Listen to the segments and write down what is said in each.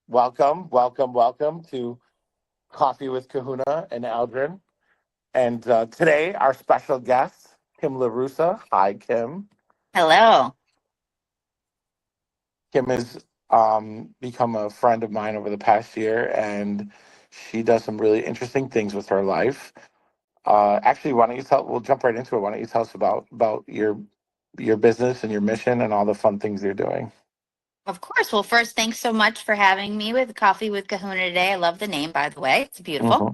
welcome to Coffee with Kahuna and Aldrin. And today, our special guest, Kim LaRussa. Hi, Kim. Hello. Kim has become a friend of mine over the past year, and she does some really interesting things with her life. Actually, why don't you tell? We'll jump right into it. Why don't you tell us about your business and your mission and all the fun things you're doing? Of course. Well, first, thanks so much for having me with Coffee with Kahuna today. I love the name, by the way. It's beautiful. Hmm.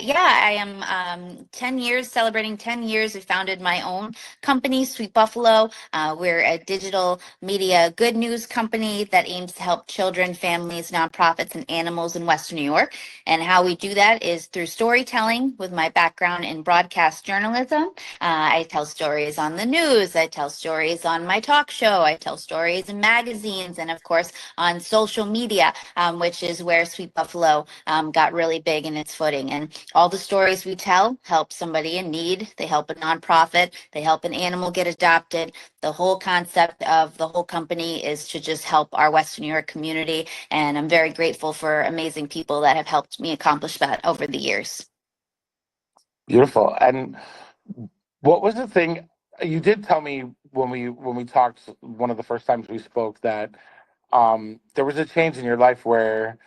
Yeah, I am 10 years, celebrating 10 years. I founded my own company, Sweet Buffalo. We're a digital media good news company that aims to help children, families, nonprofits, and animals in Western New York. And how we do that is through storytelling with my background in broadcast journalism. I tell stories on the news. I tell stories on my talk show. I tell stories in magazines and, of course, on social media, which is where Sweet Buffalo got really big in its footing. And all the stories we tell help somebody in need. They help a nonprofit. They help an animal get adopted. The whole concept of the whole company is to just help our Western New York community. And I'm very grateful for amazing people that have helped me accomplish that over the years. Beautiful. And what was the thing you did tell me when we talked one of the first times we spoke that there was a change in your life where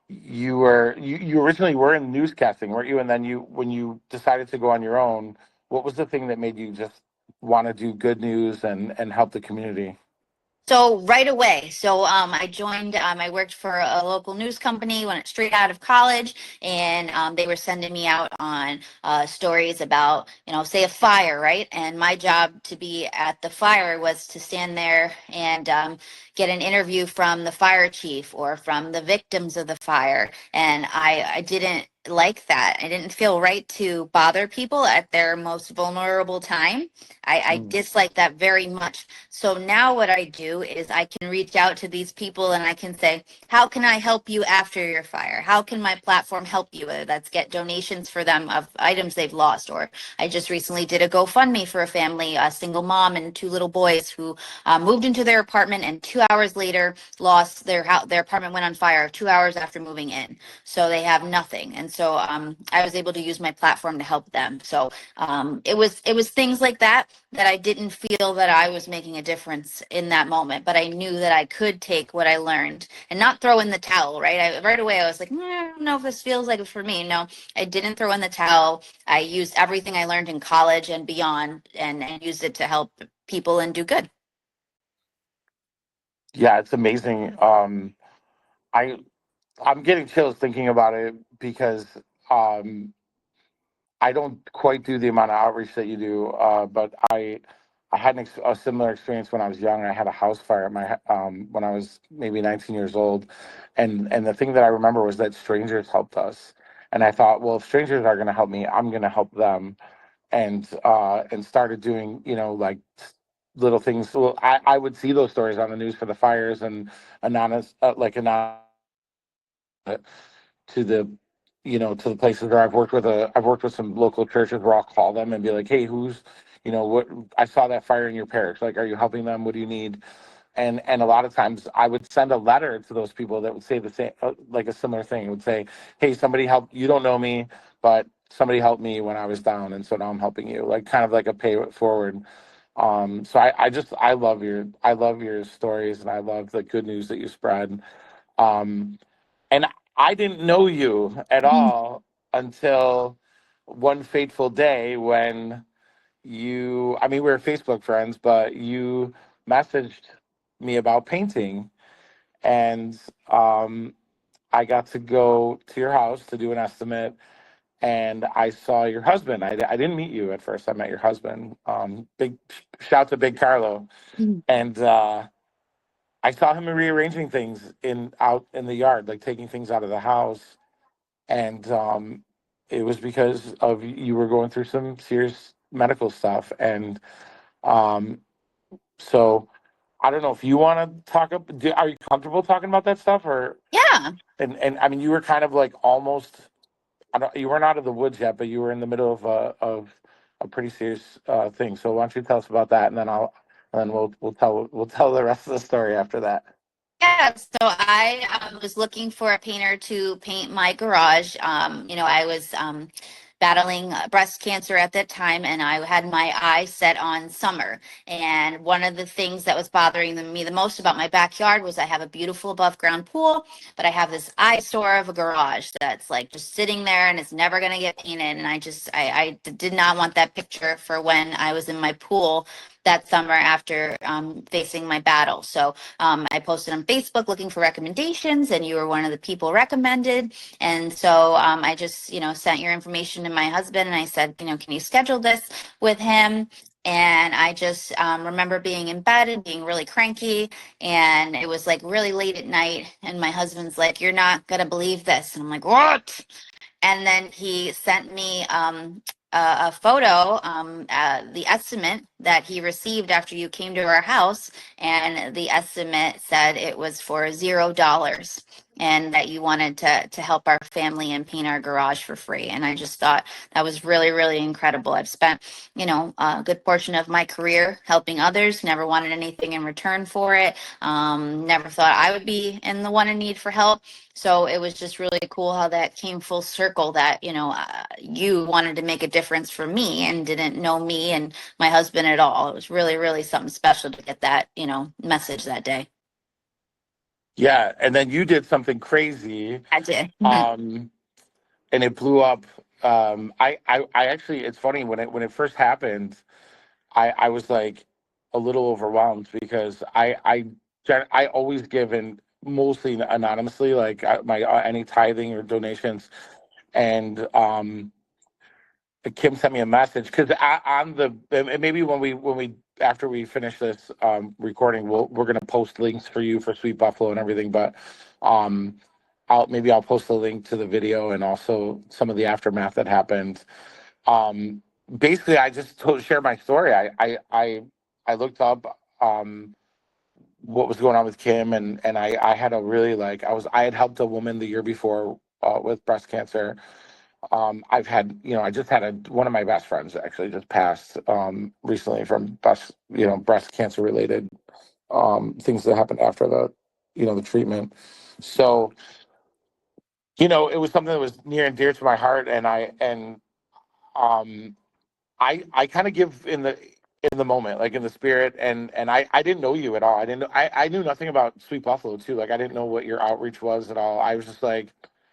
you originally were in newscasting, weren't you? And then when you decided to go on your own, what was the thing that made you just want to do good news and help the community? So right away, I joined. I worked for a local news company, went straight out of college, and they were sending me out on stories about, say a fire, right? And my job to be at the fire was to stand there and get an interview from the fire chief or from the victims of the fire. And I didn't like that. I didn't feel right to bother people at their most vulnerable time. I Mm. dislike that very much. So now what I do is I can reach out to these people and I can say, how can I help you after your fire? How can my platform help you? Whether that's get donations for them of items they've lost, or I just recently did a GoFundMe for a family, a single mom and two little boys who moved into their apartment and 2 hours later lost their house. Their apartment went on fire 2 hours after moving in. So they have nothing. And so I was able to use my platform to help them. So it was things like that that I didn't feel that I was making a difference in that moment, but I knew that I could take what I learned and not throw in the towel, right? Right away I was like, I don't know if this feels like it for me. No, I didn't throw in the towel. I used everything I learned in college and beyond and used it to help people and do good. Yeah, it's amazing. I I'm getting chills thinking about it because um, I don't quite do the amount of outreach that you do, but I had a similar experience when I was young. I had a house fire at my when I was maybe 19 years old, and the thing that I remember was that strangers helped us, and I thought, well, if strangers are going to help me, I'm going to help them, and started doing like little things. Well, I would see those stories on the news for the fires and anonymous anonymous to the to the places where I've worked with some local churches where I'll call them and be like, hey, who's what I saw that fire in your parish, like, are you helping them, what do you need? And a lot of times I would send a letter to those people that would say the same, like a similar thing. It would say, hey, somebody helped, you don't know me, but somebody helped me when I was down, and so now I'm helping you, like kind of like a pay it forward. So I just I love your stories, and I love the good news that you spread. um and I didn't know you at all until one fateful day when I mean, we were Facebook friends, but you messaged me about painting. And I got to go to your house to do an estimate. And I saw your husband. I didn't meet you at first. I met your husband. Big shout to Big Carlo. Mhm. And I saw him rearranging things out in the yard, like taking things out of the house. And it was because of you were going through some serious medical stuff. And um, so I don't know if you want to talk up. Are you comfortable talking about that stuff, or Yeah. and I mean, you were kind of like almost. I don't. You weren't out of the woods yet, but you were in the middle of a pretty serious thing. So why don't you tell us about that, and then we'll tell the rest of the story after that. Yeah, so I was looking for a painter to paint my garage. I was battling breast cancer at that time, and I had my eye set on summer. And one of the things that was bothering me the most about my backyard was I have a beautiful above ground pool, but I have this eyesore of a garage that's like just sitting there and it's never going to get painted. And I did not want that picture for when I was in my pool that summer after facing my battle. So I posted on Facebook looking for recommendations, and you were one of the people recommended. And so I just, sent your information to my husband, and I said, can you schedule this with him? And I just remember being in bed and being really cranky. And it was like really late at night. And my husband's like, "You're not going to believe this." And I'm like, "What?" And then he sent me a photo, the estimate that he received after you came to our house, and the estimate said it was for $0, and that you wanted to help our family and paint our garage for free. And I just thought that was really, really incredible. I've spent, a good portion of my career helping others, never wanted anything in return for it. Never thought I would be in the one in need for help. So it was just really cool how that came full circle, that, you wanted to make a difference for me and didn't know me and my husband at all. It was really, really something special to get that, message that day. Yeah, and then you did something crazy, I did. um, and it blew up. I actually, it's funny when it first happened, I was like a little overwhelmed because I always give in mostly anonymously, like my any tithing or donations, and Kim sent me a message because on the and maybe when we after we finish this recording, we're gonna post links for you for Sweet Buffalo and everything, but um, I'll post a link to the video and also some of the aftermath that happened. Um, Basically, I just share my story. I looked up what was going on with Kim, and I had a really like I had helped a woman the year before with breast cancer. I've had, I just had one of my best friends actually just passed recently from breast cancer related things that happened after the treatment. So, it was something that was near and dear to my heart, and um, I kind of give in the moment, like in the spirit, and I didn't know you at all. I knew nothing about Sweet Buffalo too. Like I didn't know what your outreach was at all. I was just like,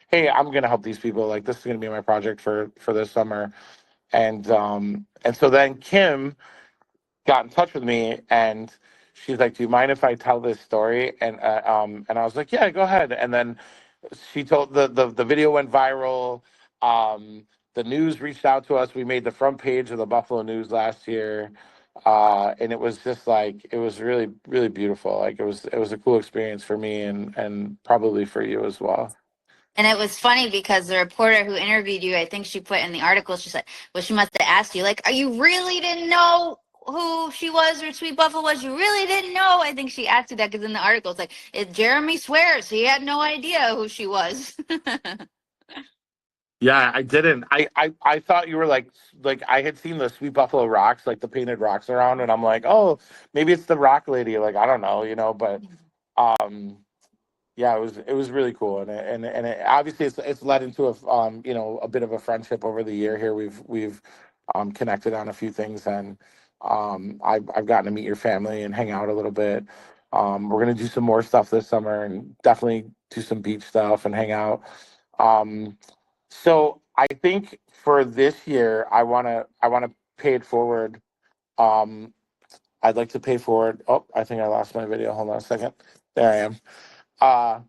hey, I'm gonna help these people. Like this is gonna be my project for this summer. And so then Kim got in touch with me, and she's like, "Do you mind if I tell this story?" And I was like, "Yeah, go ahead." And then she told the video went viral. Um, the news reached out to us. We made the front page of the Buffalo News last year. And it was just like it was really, really beautiful. Like it was a cool experience for me and probably for you as well. And it was funny because the reporter who interviewed you, I think she put in the article, she said, well, she must have asked you, like, are you really didn't know who she was or Sweet Buffalo was? You really didn't know? I think she asked you that because in the article, it's like, Jeremy swears he had no idea who she was. Yeah, I didn't. I thought you were like I had seen the Sweet Buffalo rocks, like the painted rocks around, and I'm like, oh, maybe it's the rock lady. Like I don't know, but um, yeah, it was really cool, and obviously it's led into a bit of a friendship over the year here. We've connected on a few things, and I've gotten to meet your family and hang out a little bit. We're gonna do some more stuff this summer, and definitely do some beach stuff and hang out. Um, so I think for this year, I wanna pay it forward. Um, I'd like to pay forward. Oh, I think I lost my video. Hold on a second. There I am. Uh,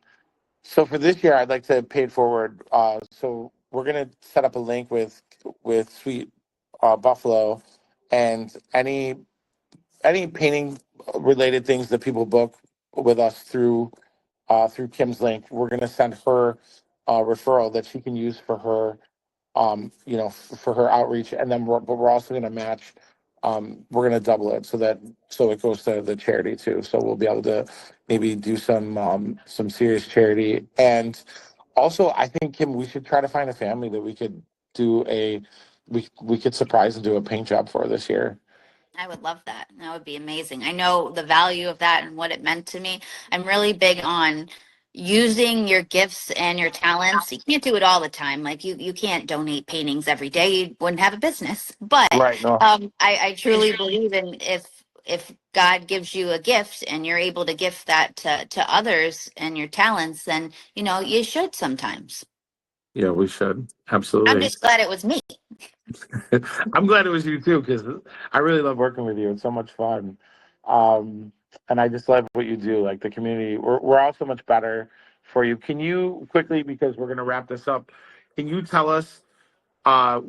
so for this year, I'd like to pay it forward. So we're gonna set up a link with Sweet Buffalo, and any painting related things that people book with us through Kim's link, we're gonna send her a referral that she can use for her for her outreach, and then we're also going to match. We're going to double it so it goes to the charity too. So we'll be able to maybe do some serious charity, and also I think Kim, we should try to find a family that we could do we could surprise and do a paint job for this year. I would love that. That would be amazing. I know the value of that and what it meant to me. I'm really big on using your gifts and your talents. You can't do it all the time. Like you can't donate paintings every day. You wouldn't have a business. But Right. No. I truly believe in if God gives you a gift and you're able to gift that to others and your talents, then you should sometimes. Yeah, we should. I'm Absolutely. just glad it was me. I'm glad it was you too, because I really love working with you. It's so much fun. Um, and I just love what you do. Like the community, we're all so much better for you. Can you quickly, because we're going to wrap this up, can you tell us uh,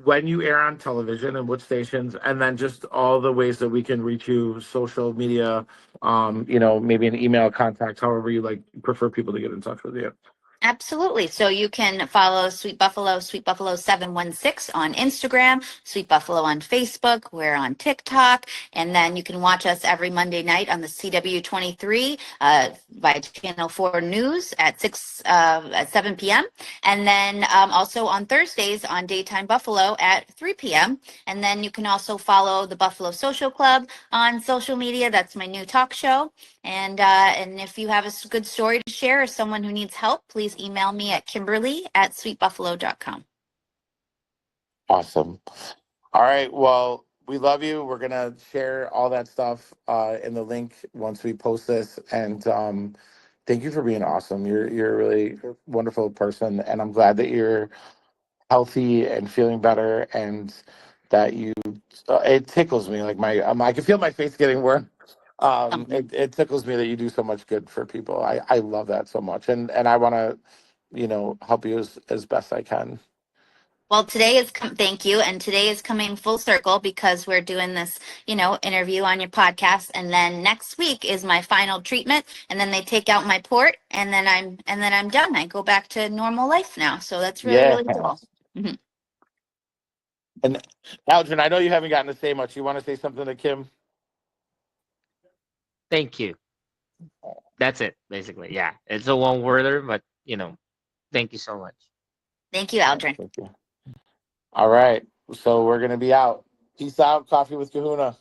when you air on television and what stations, and then just all the ways that we can reach you, social media, maybe an email contact, however you like prefer people to get in touch with you. Absolutely. So you can follow Sweet Buffalo 716 on Instagram, Sweet Buffalo on Facebook. We're on TikTok. And then you can watch us every Monday night on the CW23 by Channel 4 News at 7 p.m. And then also on Thursdays on Daytime Buffalo at 3 p.m. And then you can also follow the Buffalo Social Club on social media. That's my new talk show. And if you have a good story to share or someone who needs help, please email me at kimberly@sweetbuffalo.com. Awesome. All right. Well, we love you. We're gonna share all that stuff in the link once we post this. And thank you for being awesome. You're a really wonderful person, and I'm glad that you're healthy and feeling better, and that you. It tickles me, like I can feel my face getting warm. It tickles me that you do so much good for people. I love that so much, and I want to, help you as best I can. Well, thank you. And today is coming full circle because we're doing this, interview on your podcast. And then next week is my final treatment. And then they take out my port and then I'm done. I go back to normal life now. So that's really, Yeah. really cool. Mhm. And Aldrin, I know you haven't gotten to say much. You want to say something to Kim? Thank you. That's it, basically. Yeah, it's a one worder, but thank you so much. Thank you, Aldrin. Thank you. All right. So we're gonna be out. Peace out. Coffee with Kahuna.